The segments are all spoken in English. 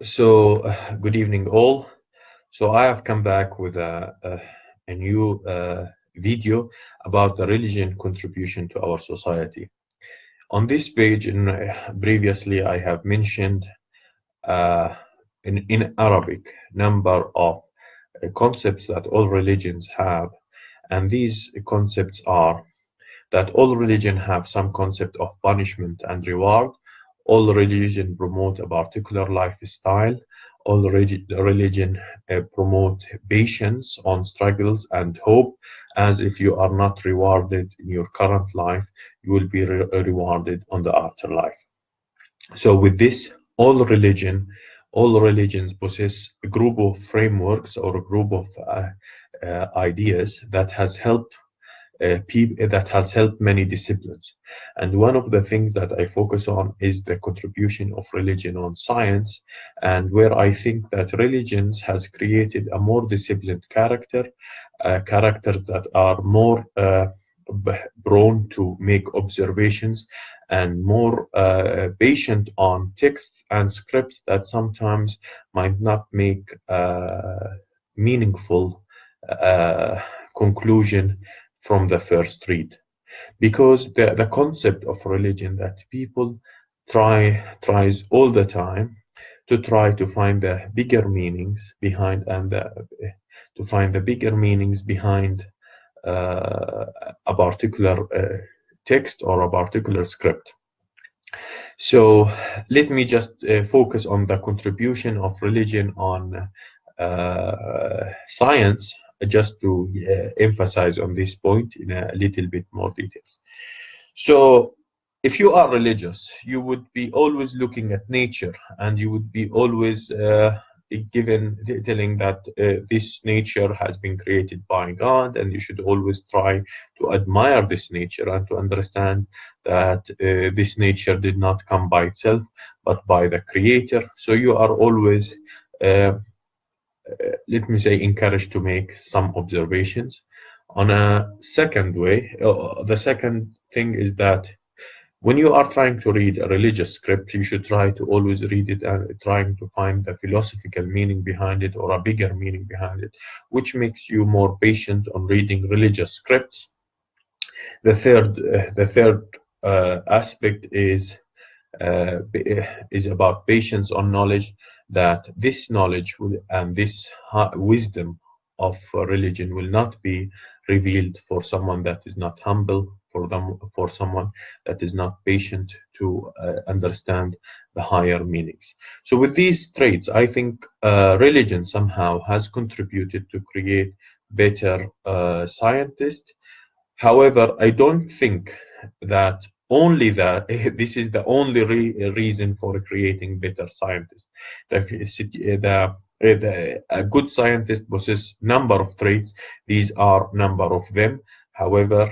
Good evening, all. So, I have come back with a new video about the religion contribution to our society. On this page, previously, I have mentioned uh, in Arabic number of concepts that all religions have, and these concepts are that all religion have some concept of punishment and reward. All religion promote a particular lifestyle. All religion promote patience on struggles and hope, as if you are not rewarded in your current life, you will be rewarded on the afterlife. So with this, all religions possess a group of frameworks or a group of ideas that has helped many disciplines. And one of the things that I focus on is the contribution of religion on science, and where I think that religions has created a more disciplined characters that are more prone to make observations and more patient on texts and scripts that sometimes might not make meaningful uh, conclusion from the first read, because the concept of religion that people tries all the time to try to find the bigger meanings behind, and to find the bigger meanings behind a particular text or a particular script. So let me just focus on the contribution of religion on science, just to emphasize on this point in a little bit more details. So, if you are religious, you would be always looking at nature, and you would be always given telling that this nature has been created by God, and you should always try to admire this nature and to understand that this nature did not come by itself, but by the Creator. So you are always uh, let me say, encouraged to make some observations. On a second way, the second thing is that when you are trying to read a religious script, you should try to always read it and trying to find the philosophical meaning behind it or a bigger meaning behind it, which makes you more patient on reading religious scripts. The third aspect is about patience on knowledge, that this knowledge and this wisdom of religion will not be revealed for someone that is not humble, for someone that is not patient to understand the higher meanings. So with these traits, I think religion somehow has contributed to create better scientists. However, I don't think that only that this is the only reason for creating better scientists. A good scientist possesses number of traits. These are number of them. However,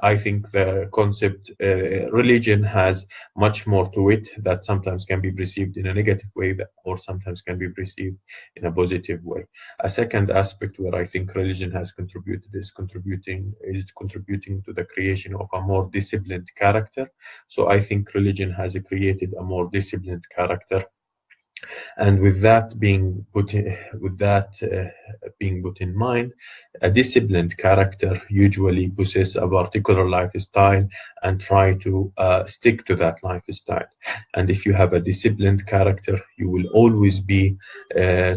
I think the concept religion has much more to it, that sometimes can be perceived in a negative way, or sometimes can be perceived in a positive way. A second aspect where I think religion has contributed is contributing to the creation of a more disciplined character. So I think religion has created a more disciplined character, and with that being put in mind, a disciplined character usually possess a particular lifestyle and try to stick to that lifestyle. And if you have a disciplined character, you will always be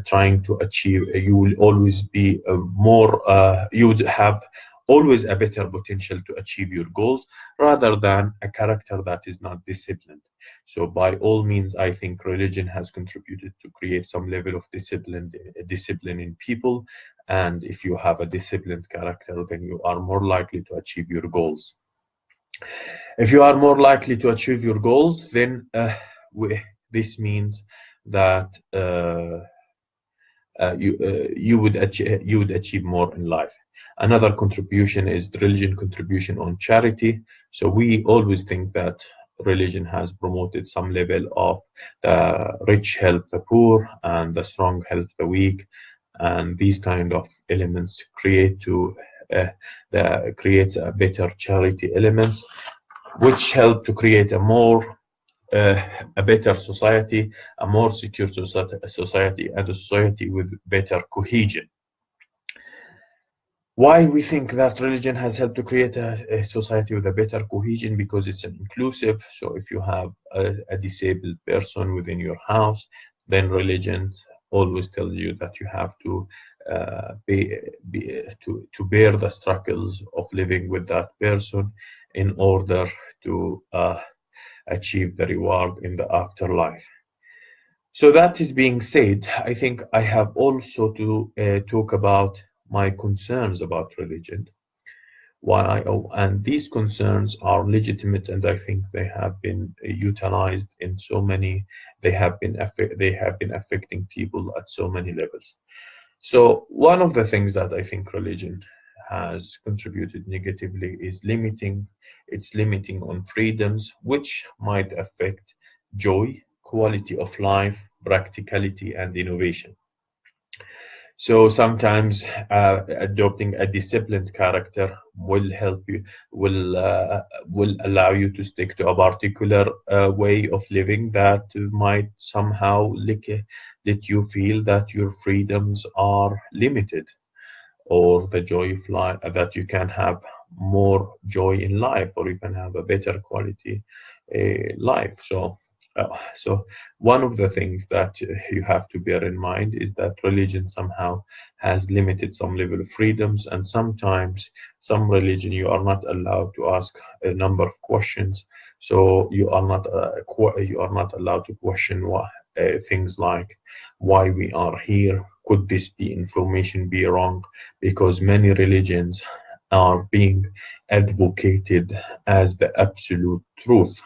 trying to achieve. You will always be more. You would have always a better potential to achieve your goals, rather than a character that is not disciplined. So by all means, I think religion has contributed to create some level of discipline in people. And if you have a disciplined character, then you are more likely to achieve your goals. If you are more likely to achieve your goals, then this means that you would achieve more in life. Another contribution is the religion contribution on charity. So we always think that religion has promoted some level of the rich help the poor and the strong help the weak, and these kind of elements uh, creates a better charity elements, which help to create a more uh, a better society, a more secure society, and a society with better cohesion. Why we think that religion has helped to create a society with a better cohesion? Because it's an inclusive. So if you have a disabled person within your house, then religion always tells you that you have to to bear the struggles of living with that person in order to achieve the reward in the afterlife. So that is being said, I think I have also to talk about my concerns about religion. And these concerns are legitimate, and I think they have been utilized in so many. They have been affecting people at so many levels. So one of the things that I think religion has contributed negatively is limiting on freedoms, which might affect joy, quality of life, practicality, and innovation. So sometimes adopting a disciplined character will help you, will allow you to stick to a particular way of living that might somehow let you feel that your freedoms are limited, or the joy of life, that you can have more joy in life, or you can have a better quality life. So one of the things that you have to bear in mind is that religion somehow has limited some level of freedoms, and sometimes some religion you are not allowed to ask a number of questions. So you are not allowed to question things like why we are here. Could this be information be wrong? Because many religions are being advocated as the absolute truth.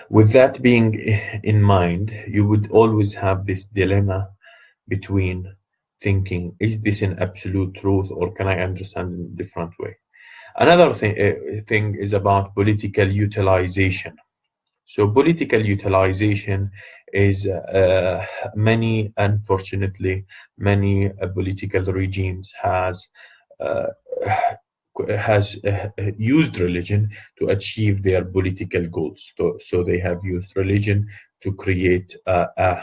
With that being in mind, you would always have this dilemma between thinking, is this an absolute truth, or can I understand in a different way? Another thing is about political utilization. So political utilization is many political regimes uh, has used religion to achieve their political goals. So they have used religion to create a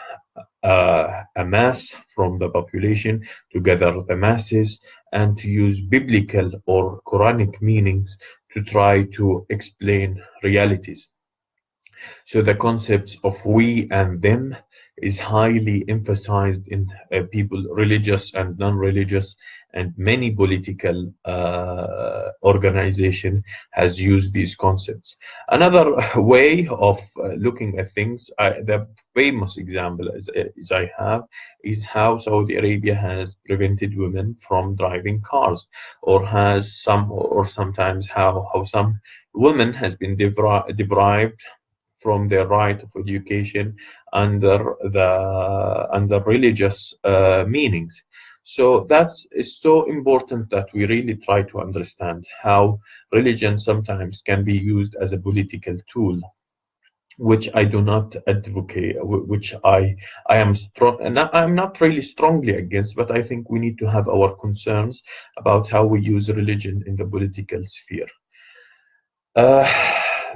mass from the population, to gather the masses, and to use biblical or Quranic meanings to try to explain realities. So the concepts of we and them is highly emphasized in people, religious and non-religious, and many political organization has used these concepts. Another way of looking at things, the famous example as I have, is how Saudi Arabia has prevented women from driving cars, or sometimes how some women has been deprived from their right of education under religious meanings. So that's is so important that we really try to understand how religion sometimes can be used as a political tool, which I do not advocate, which I am strong, and I'm not really strongly against, but I think we need to have our concerns about how we use religion in the political sphere. Uh,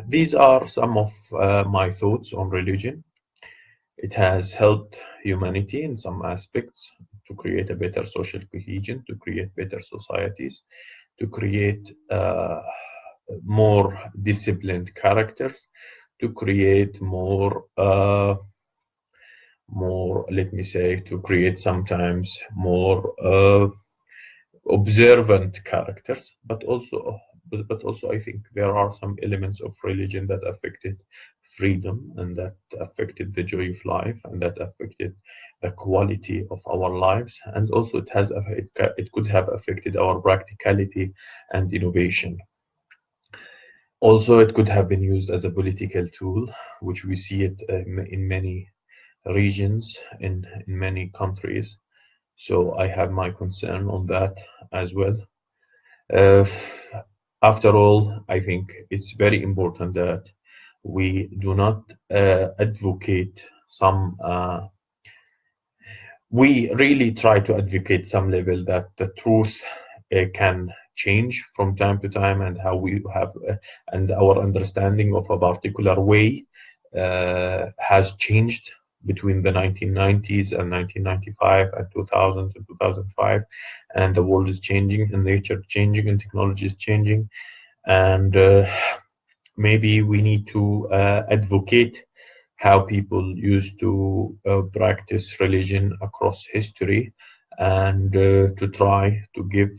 these are some of my thoughts on religion. It has helped humanity in some aspects to create a better social cohesion, to create better societies, to create more disciplined characters, to create let me say, to create sometimes more observant characters, but also I think there are some elements of religion that affected freedom, and that affected the joy of life, and that affected the quality of our lives, and also it could have affected our practicality and innovation. Also, it could have been used as a political tool, which we see it in many regions, in many countries. So I have my concern on that as well. Uh, After all, I think it's very important that we do not advocate some. We really try to advocate some level that the truth can change from time to time, and how we have and our understanding of a particular way has changed between the 1990s and 1995 and 2000 and 2005, and the world is changing and nature changing and technology is changing, and maybe we need to advocate how people used to practice religion across history, and to try to give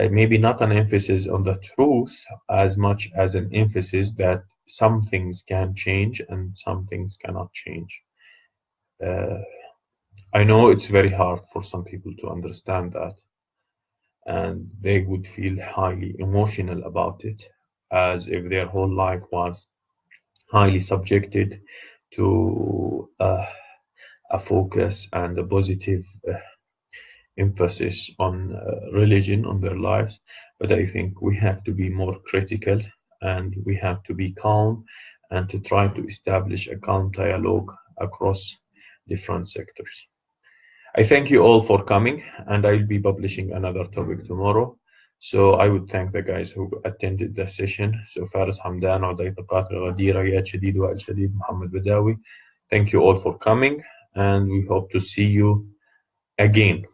maybe not an emphasis on the truth as much as an emphasis that some things can change and some things cannot change. Uh, I know it's very hard for some people to understand that, and they would feel highly emotional about it, as if their whole life was highly subjected to a focus and a positive emphasis on religion on their lives. But I think we have to be more critical and we have to be calm and to try to establish a calm dialogue across different sectors. I thank you all for coming, and I'll be publishing another topic tomorrow. So I would thank the guys who attended the session. So Faris Hamdan, Uday Taqat Al-Ghadira, Riyad Shadid, Wa'il Shadid, Muhammad Badawi. Thank you all for coming, and we hope to see you again.